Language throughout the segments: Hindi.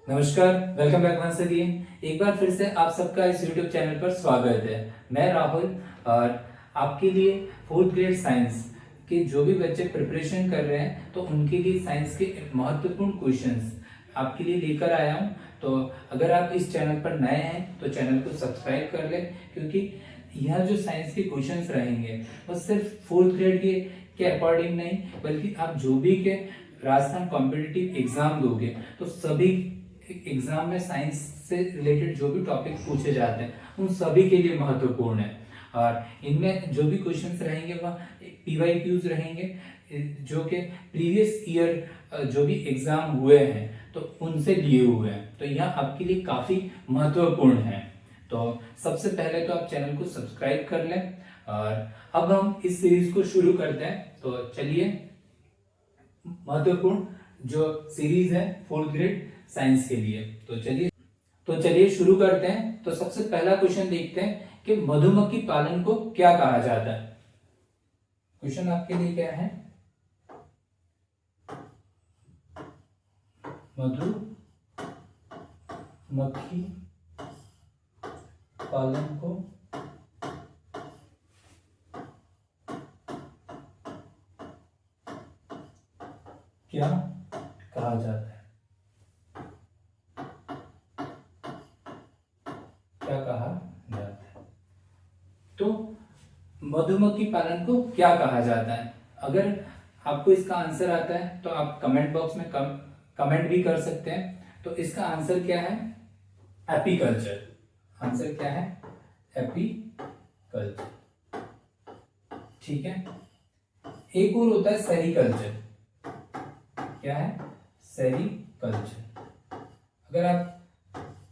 नमस्कार, वेलकम बैक वंस अगेन। एक बार फिर से आप सबका इस YouTube चैनल पर स्वागत है। मैं राहुल और आपके लिए फोर्थ ग्रेड साइंस के जो भी बच्चे प्रिपरेशन कर रहे हैं तो उनके लिए साइंस के महत्वपूर्ण क्वेश्चंस आपके लिए लेकर आया हूं। तो अगर आप इस चैनल पर नए हैं तो चैनल को सब्सक्राइब कर लें, क्योंकि यह जो साइंस के क्वेश्चंस रहेंगे वो सिर्फ फोर्थ ग्रेड के अकॉर्डिंग नहीं, बल्कि आप जो भी के राजस्थान कॉम्पिटिटिव एग्जाम दोगे तो सभी एग्जाम में साइंस से रिलेटेड जो भी टॉपिक पूछे जाते हैं उन सभी के लिए महत्वपूर्ण है। और इनमें जो भी क्वेश्चंस रहेंगे वह PYQs रहेंगे, जो कि प्रीवियस ईयर जो भी एग्जाम हुए हैं तो उनसे लिए हुए हैं, तो यह आपके लिए काफी महत्वपूर्ण है। तो सबसे पहले तो आप चैनल को सब्सक्राइब कर लें और अब हम इस सीरीज को शुरू करते हैं। तो चलिए, महत्वपूर्ण जो सीरीज है फोर्थ ग्रेड साइंस के लिए, तो चलिए शुरू करते हैं। तो सबसे पहला क्वेश्चन देखते हैं कि मधुमक्खी पालन को क्या कहा जाता है। क्वेश्चन आपके लिए क्या है? मधुमक्खी पालन को क्या कहा जाता है? क्या कहा जाता है? तो मधुमक्खी पालन को क्या कहा जाता है? अगर आपको इसका आंसर आता है तो आप कमेंट बॉक्स में कमेंट भी कर सकते हैं। तो इसका आंसर क्या है? एपीकल्चर। आंसर क्या है? एपीकल्चर। ठीक है। एक और होता है सेरीकल्चर। क्या है? सेरीकल्चर। अगर आप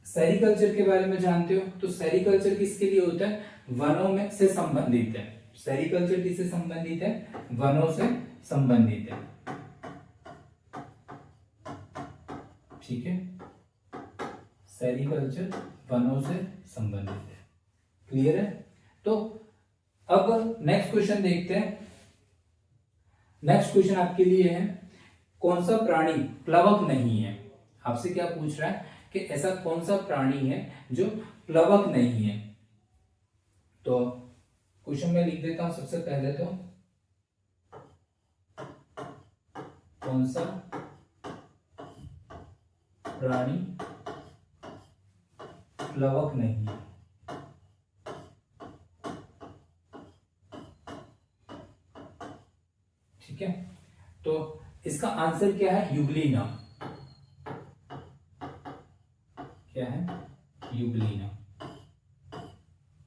सेरीकल्चर के बारे में जानते हो तो सेरीकल्चर किसके लिए होता है? वनों में से संबंधित है। सेरीकल्चर किससे संबंधित है? वनों से संबंधित है। ठीक है, सेरीकल्चर वनों से संबंधित है। क्लियर है? तो अब नेक्स्ट क्वेश्चन देखते हैं। नेक्स्ट क्वेश्चन आपके लिए है, कौन सा प्राणी प्लवक नहीं है? आपसे क्या पूछ रहा है कि ऐसा कौन सा प्राणी है जो प्लवक नहीं है? तो क्वेश्चन में लिख देता हूं सबसे पहले तो, कौन सा प्राणी प्लवक नहीं है? ठीक है, तो इसका आंसर क्या है? युगलीना। क्या है? युगलीना।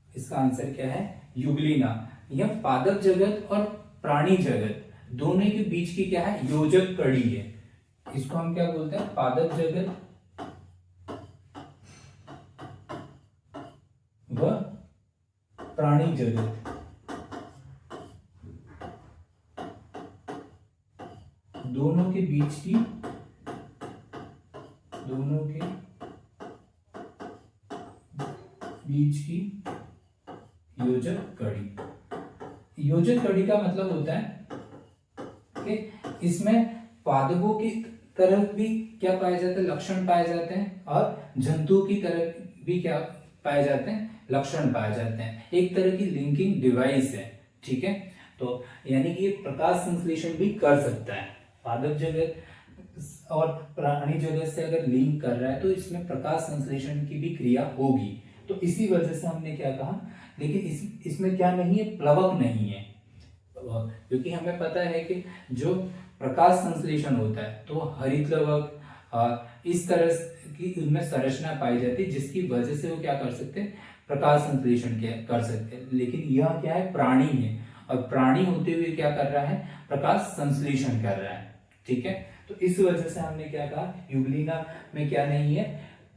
इसका आंसर क्या है? युगलीना। यह पादप जगत और प्राणी जगत दोनों के बीच की क्या है? योजक कड़ी है। इसको हम क्या बोलते हैं? पादप जगत व प्राणी जगत दोनों के बीच की योजक कड़ी। योजक कड़ी का मतलब होता है कि इसमें पादपों की तरफ भी क्या पाए जाते हैं? लक्षण पाए जाते हैं, और जंतुओं की तरफ भी क्या पाए जाते हैं? लक्षण पाए जाते हैं। एक तरह की लिंकिंग डिवाइस है। ठीक है, तो यानी कि ये प्रकाश संश्लेषण भी कर सकता है। पादप जगत और प्राणी जगत से अगर लिंक कर रहा है तो इसमें प्रकाश संश्लेषण की भी क्रिया होगी। तो इसी वजह से हमने क्या कहा, लेकिन इसमें क्या नहीं है? प्लवक नहीं है। क्योंकि हमें पता है कि जो प्रकाश संश्लेषण होता है तो हरित लवक इस तरह की उनमें संरचना पाई जाती है, जिसकी वजह से वो क्या कर सकते हैं? प्रकाश संश्लेषण कर सकते हैं। लेकिन यह क्या है? प्राणी है, और प्राणी होते हुए क्या कर रहा है? प्रकाश संश्लेषण कर रहा है। ठीक है, तो इस वजह से हमने क्या कहा? युगलीना में क्या नहीं है?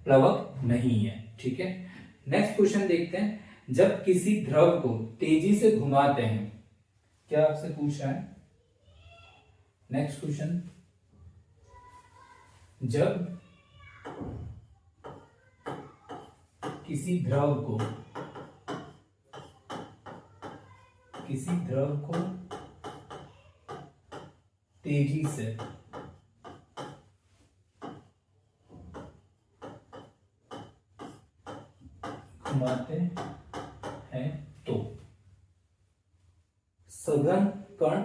प्लवक नहीं है। ठीक है, नेक्स्ट क्वेश्चन देखते हैं। जब किसी द्रव को तेजी से घुमाते हैं, क्या आपसे पूछ रहा है? नेक्स्ट क्वेश्चन, जब किसी द्रव को तेजी से घुमाते हैं तो सघन कण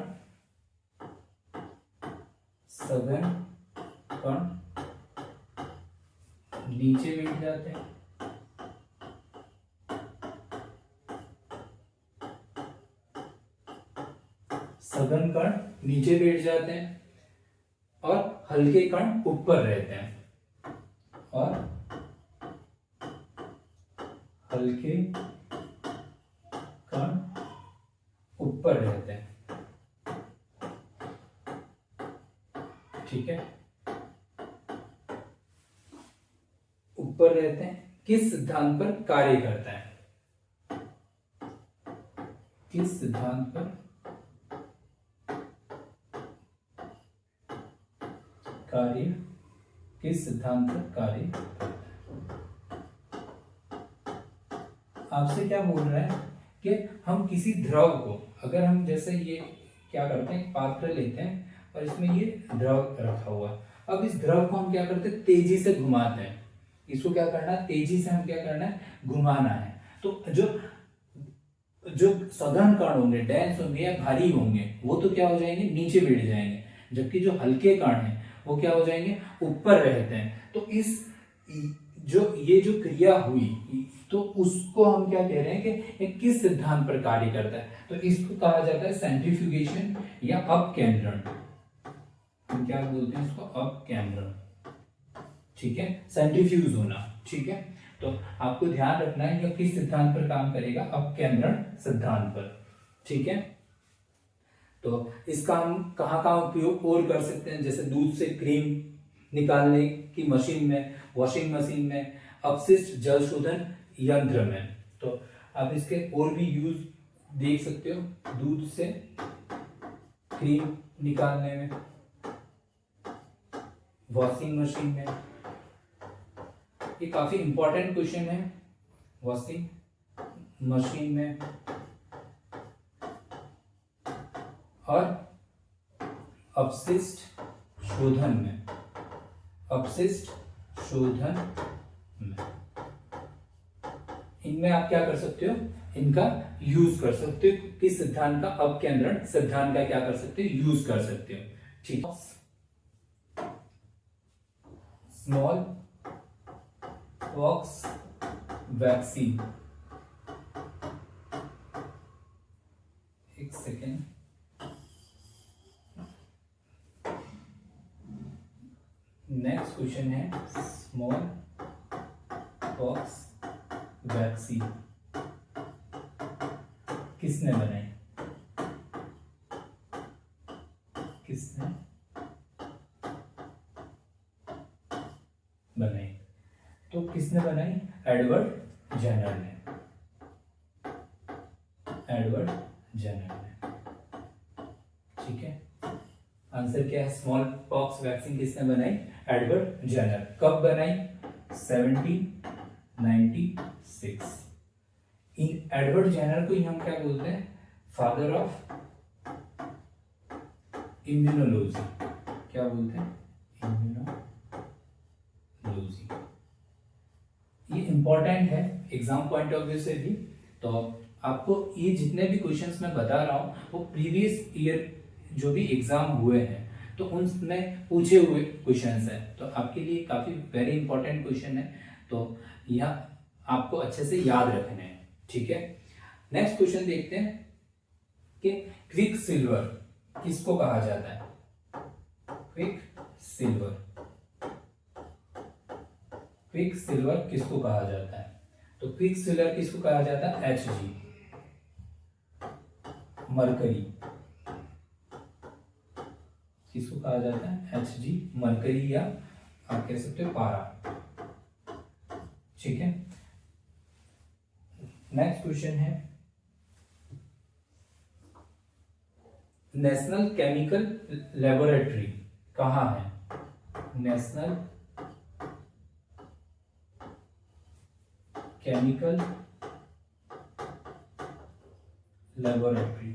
नीचे बैठ जाते हैं, सघन कण नीचे बैठ जाते हैं और हल्के कण ऊपर रहते हैं, और हल्के कण ऊपर रहते हैं। ठीक है, ऊपर रहते हैं, किस सिद्धांत पर कार्य करता है? किस सिद्धांत पर कार्य, किस सिद्धांत पर कार्य करता है? आपसे क्या बोल रहा है कि हम किसी द्रव को, अगर हम जैसे ये क्या करते हैं, पात्र लेते हैं और इसमें ये द्रव रखा हुआ है, अब इस द्रव को हम क्या करते हैं, तेजी से घुमाते हैं। इसको क्या करना है, तेजी से हम क्या करना है, घुमाना है। तो जो सघन कण होंगे, डेंस होंगे या भारी होंगे, वो तो क्या हो जाएंगे, नीचे बैठ जाएंगे, जबकि जो हल्के कण हैं वो क्या हो जाएंगे, ऊपर रहते हैं। तो ये जो क्रिया हुई, तो उसको हम क्या कह रहे हैं कि ये किस सिद्धांत पर कार्य करता है? तो इसको कहा जाता है सेंट्रीफ्यूगेशन या अपकेंद्रण। हम क्या बोलते हैं इसको, अपकेंद्रण। ठीक है, सेंट्रीफ्यूज होना। ठीक है, तो आपको ध्यान रखना है कि किस सिद्धांत पर काम करेगा, अपकेंद्रण सिद्धांत पर। ठीक है, तो इसका हम कहाँ उपयोग और कर सकते हैं, जैसे दूध से क्रीम निकालने की मशीन में, वॉशिंग मशीन में, अपशिष्ट जल शोधन यंत्र में। तो आप इसके और भी यूज देख सकते हो, दूध से क्रीम निकालने में, वॉशिंग मशीन में। ये काफी इंपॉर्टेंट क्वेश्चन है, वॉशिंग मशीन में और अपशिष्ट शोधन में, अपशिष्ट शोधन में। इनमें आप क्या कर सकते हो, इनका यूज कर सकते हो, किस सिद्धांत का, अपकेंद्रण सिद्धांत का क्या कर सकते हो, यूज कर सकते हो। ठीक, स्मॉल पॉक्स वैक्सीन, एक सेकेंड, नेक्स्ट क्वेश्चन है स्मॉल पॉक्स वैक्सीन किसने बनाई, किसने बनाई? तो किसने बनाई, एडवर्ड जेनर ने, एडवर्ड जेनर ने। ठीक है, आंसर क्या है, स्मॉल पॉक्स वैक्सीन किसने बनाई, एडवर्ड जेनर। कब बनाई, 1796। इन एडवर्ड जेनर को ही हम क्या बोलते हैं, फादर ऑफ इम्यूनोलॉजी। क्या बोलते हैं, इम्यूनोलॉजी। ये इंपॉर्टेंट है एग्जाम पॉइंट ऑफ व्यू से भी। तो आपको ये जितने भी क्वेश्चंस मैं बता रहा हूँ वो प्रीवियस ईयर जो भी एग्जाम हुए हैं तो उनमें पूछे हुए क्वेश्चंस हैं, तो आपके लिए काफी वेरी इंपॉर्टेंट क्वेश्चन है, तो यह आपको अच्छे से याद रखने हैं। ठीक है, नेक्स्ट क्वेश्चन देखते हैं कि क्विक सिल्वर किसको कहा जाता है, क्विक सिल्वर, क्विक सिल्वर किसको कहा जाता है? तो क्विक सिल्वर किसको कहा जाता है, Hg, मरकरी किसको कहा जाता है, Hg मरकरी, या आप कह सकते हो पारा। ठीक है, नेक्स्ट क्वेश्चन है नेशनल केमिकल लेबोरेटरी कहाँ है, नेशनल केमिकल लेबोरेटरी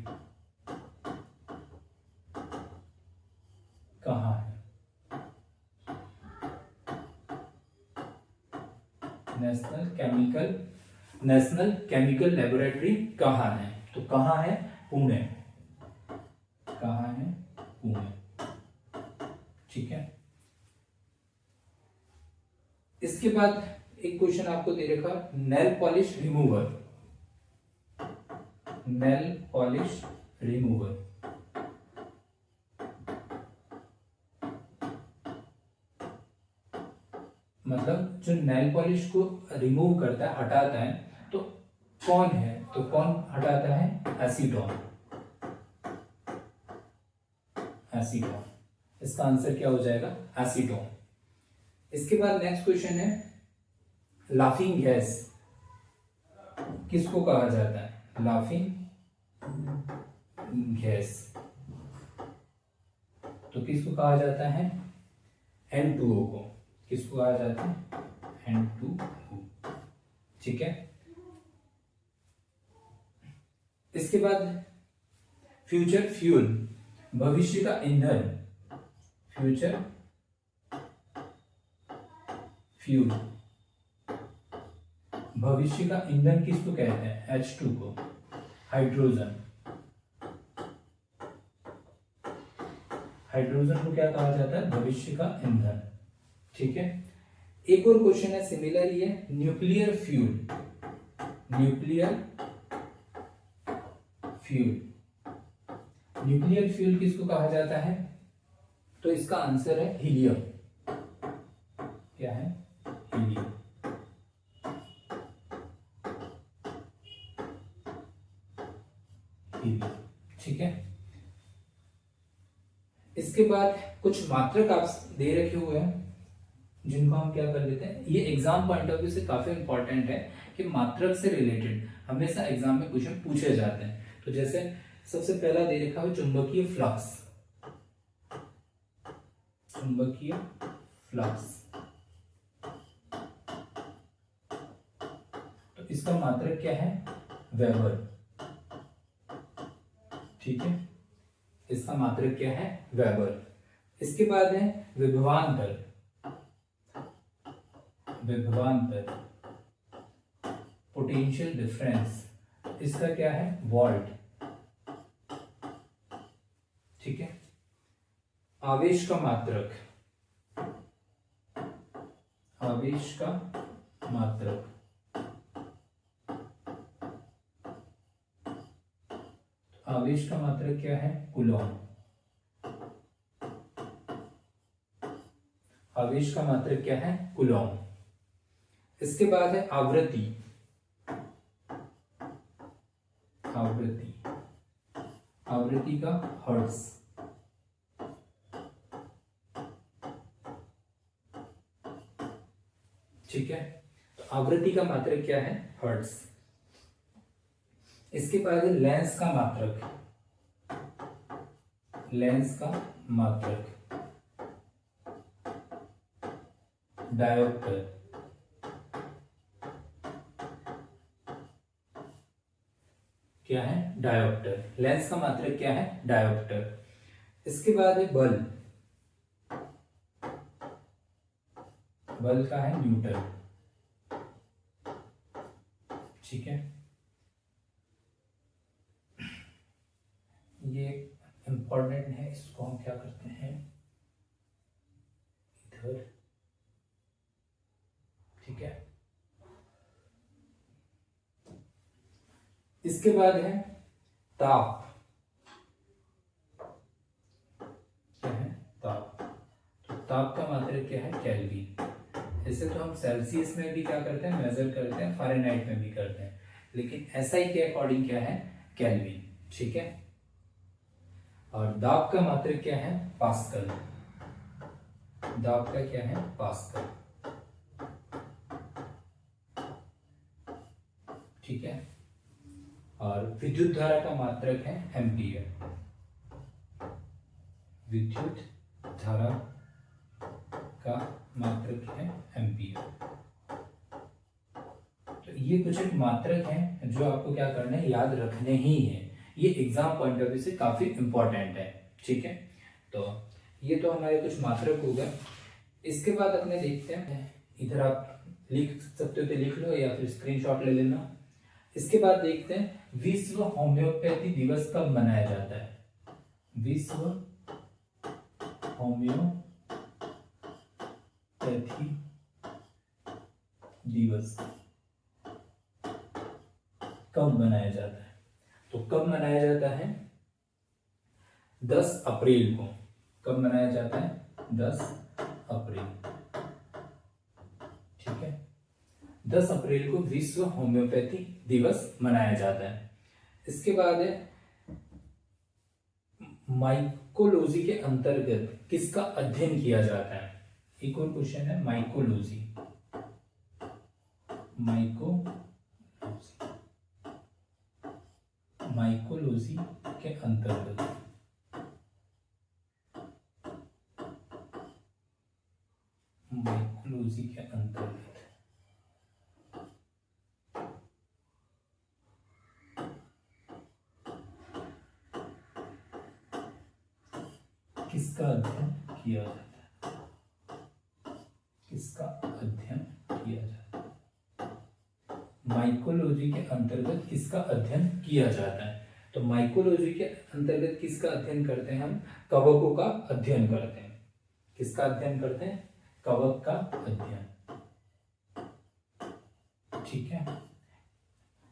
कहाँ है, national chemical national chemical laboratory कहाँ है? तो कहाँ है? पुणे। कहाँ है? पुणे। ठीक है। इसके बाद एक क्वेश्चन आपको दे रखा, nail polish remover. Nail polish remover मतलब जो नेल पॉलिश को रिमूव करता है, हटाता है, तो कौन है? तो कौन हटाता है? एसीटोन। एसीटोन, इसका आंसर क्या हो जाएगा? एसीटोन। इसके बाद नेक्स्ट क्वेश्चन है, लाफिंग गैस किसको कहा जाता है? लाफिंग गैस तो किसको कहा जाता है? N2O को। किसको कहा जाता है? N2O। ठीक है। इसके बाद फ्यूचर फ्यूल, भविष्य का ईंधन। फ्यूचर फ्यूल, भविष्य का ईंधन किसको कहते हैं? H2 को। हाइड्रोजन। हाइड्रोजन को क्या कहा जाता है? भविष्य का ईंधन। ठीक है। एक और क्वेश्चन है सिमिलर, ये nuclear fuel. Nuclear fuel, nuclear fuel किसको कहा जाता है? तो इसका आंसर है हीलियम। क्या है? हीलियम। हीलियम। ठीक है। इसके बाद कुछ मात्रक आप दे रखे हुए हैं जिनको हम क्या कर लेते हैं, ये एग्जाम पॉइंट ऑफ व्यू से काफी इंपॉर्टेंट है कि मात्रक से रिलेटेड हमेशा एग्जाम में क्वेश्चन पूछे जाते हैं। तो जैसे सबसे पहला दे रखा है चुंबकीय फ्लक्स। चुंबकीय फ्लक्स, तो इसका मात्रक क्या है? वेबर। ठीक है, इसका मात्रक क्या है? वेबर। इसके बाद है विभवांतर। विभवांतर, पोटेंशियल डिफरेंस, इसका क्या है? वोल्ट। ठीक है। आवेश का मात्रक। आवेश का मात्रक, आवेश का मात्रक क्या है? कूलॉम। आवेश का मात्रक क्या है? कूलॉम। इसके बाद है आवृत्ति। आवृत्ति, आवृत्ति का हर्ट्ज। ठीक है, तो आवृत्ति का मात्रक क्या है? हर्ट्ज। इसके बाद है लेंस का मात्रक। लेंस का मात्रक, डायोप्टर। क्या है? डायोप्टर। लेंस का मात्रक क्या है? डायोप्टर। इसके बाद है बल। बल का है न्यूटन। ठीक है, ये इंपॉर्टेंट है, इसको हम क्या करते हैं इधर। ठीक है, इसके बाद है ताप। क्या है? ताप। तो ताप का मात्रक क्या है? केल्विन। इसे तो हम सेल्सियस में भी क्या करते हैं? मेजर करते हैं, फ़ारेनहाइट में भी करते हैं, लेकिन एसआई के अकॉर्डिंग क्या है? केल्विन। ठीक है। और दाब का मात्रक क्या है? पास्कल। दाब का क्या है? पास्कल। ठीक है। और विद्युत धारा का मात्रक है एम्पियर। विद्युत धारा का मात्रक है एम्पियर। तो ये कुछ एक मात्रक हैं जो आपको क्या करना है? याद रखने ही है। ये एग्जाम पॉइंट ऑफ व्यू से काफी इंपॉर्टेंट है। ठीक है, तो ये तो हमारे कुछ मात्रक हो गए। इसके बाद अपने देखते हैं, इधर आप लिख सकते हो तो लिख लो या फिर स्क्रीनशॉट ले लेना। इसके बाद देखते हैं विश्व होम्योपैथी दिवस कब मनाया जाता है। विश्व होम्योपैथी दिवस कब मनाया जाता है? तो कब मनाया जाता है? 10 अप्रैल को। कब मनाया जाता है? 10 अप्रैल। ठीक है, 10 अप्रैल को विश्व होम्योपैथी दिवस मनाया जाता है। इसके बाद है माइकोलॉजी के अंतर्गत किसका अध्ययन किया जाता है? एक और क्वेश्चन है माइकोलॉजी। माइकोलॉजी के अंतर्गत किसका अध्ययन किया जाता है? किसका अध्ययन किया जाता है? माइकोलॉजी के अंतर्गत किसका अध्ययन किया जाता है? तो माइकोलॉजी के अंतर्गत किसका अध्ययन करते हैं हम? कवकों का अध्ययन करते हैं। किसका अध्ययन करते हैं? कवक का अध्ययन। ठीक है,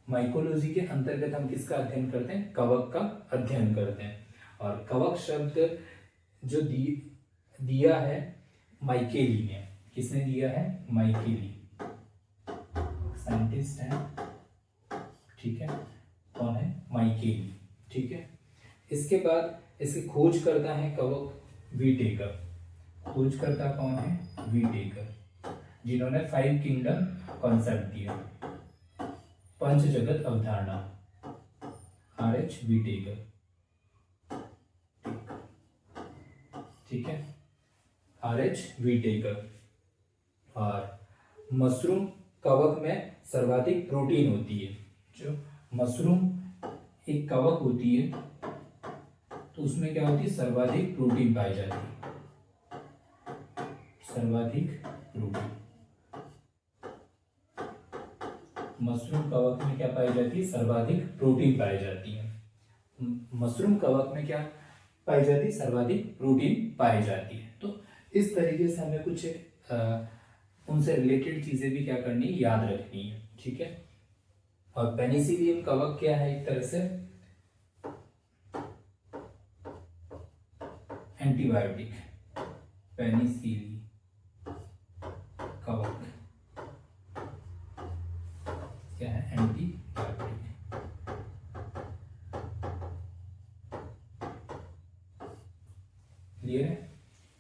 माइकोलॉजी के अंतर्गत हम किसका अध्ययन करते हैं? कवक का अध्ययन करते हैं। और कवक शब्द जो दिया है माइकेली ने। किसने दिया है? माइकेली, साइंटिस्ट है। ठीक है, कौन है? माइकेली। ठीक है, इसके बाद इसकी खोज करता है कवक वीटेकर। खोज करता कौन है? वीटेकर, जिन्होंने 5 किंगडम कॉन्सेप्ट दिया, पंच जगत अवधारणा। आर.एच. वीटेकर। ठीक है, आर.एच. वीटेकर। और मशरूम कवक में सर्वाधिक प्रोटीन होती है। जो मशरूम एक कवक होती है तो उसमें क्या होती है? सर्वाधिक प्रोटीन पाई जाती है। सर्वाधिक प्रोटीन मशरूम कवक में क्या पाई जाती है? सर्वाधिक प्रोटीन पाई जाती है। मशरूम कवक में क्या पाई जाती है? सर्वाधिक प्रोटीन पाई जाती है। तो इस तरीके से हमें कुछ उनसे रिलेटेड चीजें भी क्या करनी है? याद रखनी है। ठीक है, और पेनिसिलियम कवक क्या है? एक तरह से एंटीबायोटिक। पेनिसिलियम कवक क्या है? एंटीबायोटिक। क्लियर है?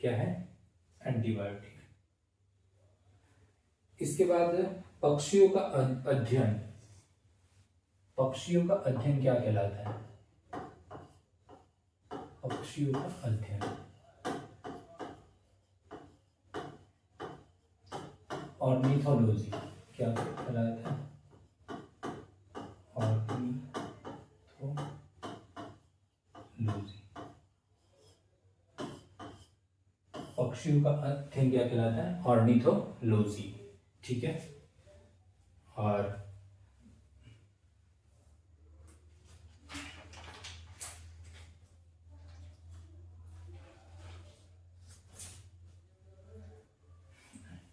क्या है? एंटीबायोटिक। इसके बाद पक्षियों का अध्ययन। पक्षियों का अध्ययन क्या कहलाता है? पक्षियों का अध्ययन ऑर्निथोलॉजी क्या कहलाता है? ऑर्निथोलॉजी। पक्षियों का अध्ययन क्या कहलाता है? ऑर्निथोलॉजी। ठीक है, और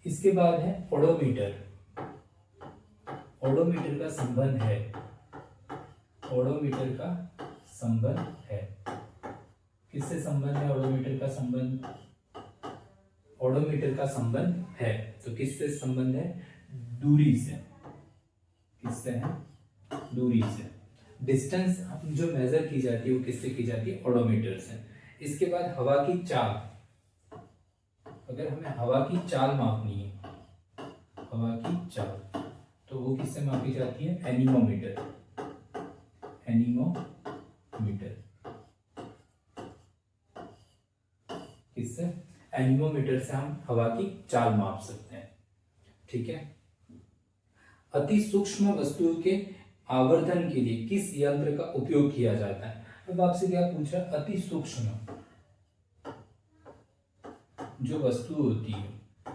इसके बाद है ओडोमीटर। ओडोमीटर का संबंध है, ओडोमीटर का संबंध है, किससे संबंध है? ओडोमीटर का संबंध, ओडोमीटर का संबंध है तो किससे संबंध है? दूरी से। किससे है? दूरी से। डिस्टेंस जो मेजर की जाती है वो किससे की जाती है? ओडोमीटर से। इसके बाद हवा की चाल। अगर हमें हवा की चाल मापनी है, हवा की चाल, तो वो किससे मापी जाती है? एनीमोमीटर। एनीमोमीटर किससे? एनीमोमीटर से हम हवा की चाल माप सकते हैं। ठीक है, अति सूक्ष्म वस्तुओं के आवर्धन के लिए किस यंत्र का उपयोग किया जाता है? अब आपसे क्या पूछ रहा है? अति सूक्ष्म जो वस्तु होती है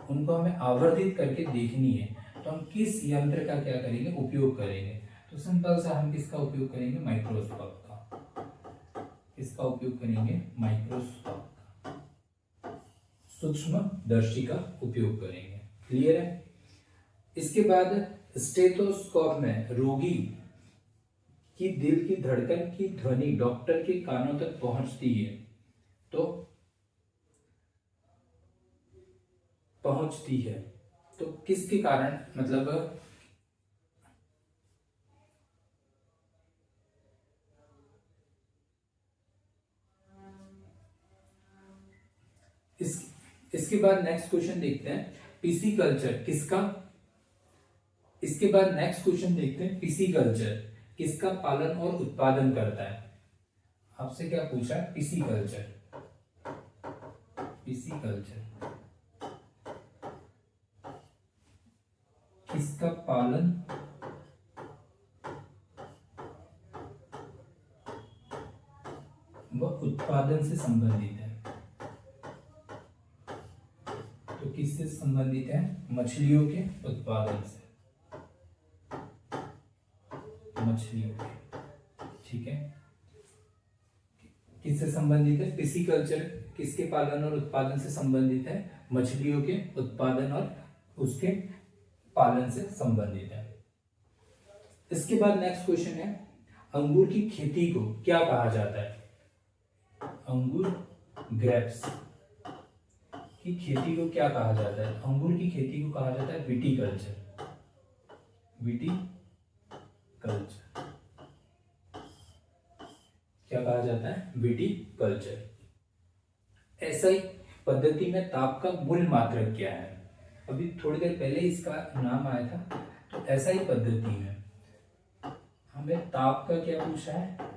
उनको हमें आवर्धित करके देखनी है तो हम किस यंत्र का क्या करेंगे, उपयोग करेंगे? तो सिंपल सा हम किसका उपयोग करेंगे, माइक्रोस्कोप का। किसका उपयोग करेंगे, माइक्रोस्कोप का, सूक्ष्मदर्शी का उपयोग करेंगे। क्लियर है? इसके बाद स्टेथोस्कोप में रोगी की दिल की धड़कन की ध्वनि डॉक्टर के कानों तक पहुंचती है, तो किसके कारण, मतलब इसके बाद नेक्स्ट क्वेश्चन देखते हैं, पीसी कल्चर किसका, इसके बाद नेक्स्ट क्वेश्चन देखते हैं, पीसी कल्चर किसका पालन और उत्पादन करता है? आपसे क्या पूछा है, पीसी कल्चर। पीसी कल्चर किसका पालन व उत्पादन से संबंधित है? तो किससे संबंधित है, मछलियों के उत्पादन से, मछलियों के। ठीक है, किससे संबंधित है, पिसीकल्चर किसके पालन और उत्पादन से संबंधित है, मछलियों के उत्पादन और उसके पालन से संबंधित है। इसके बाद नेक्स्ट क्वेश्चन है, अंगूर की खेती को क्या कहा जाता है? अंगूर, ग्रेप्स की खेती को क्या कहा जाता है? अंगूर की खेती को कहा जाता है विटीकल्चर। विटीकल्चर क्या कहा जाता है, विटीकल्चर। एसआई पद्धति में ताप का मूल मात्रक क्या है? अभी थोड़ी देर पहले इसका नाम आया था। तो एसआई पद्धति में हमें ताप का क्या पूछा है,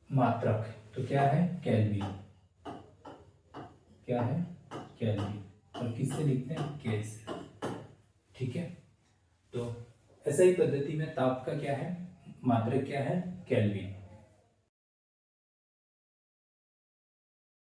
मात्रक। तो क्या है, केल्विन। क्या है, केल्विन। और किससे लिखते हैं, के से। ठीक है, तो एसआई पद्धति में ताप का क्या है, मात्रक क्या है, केल्विन।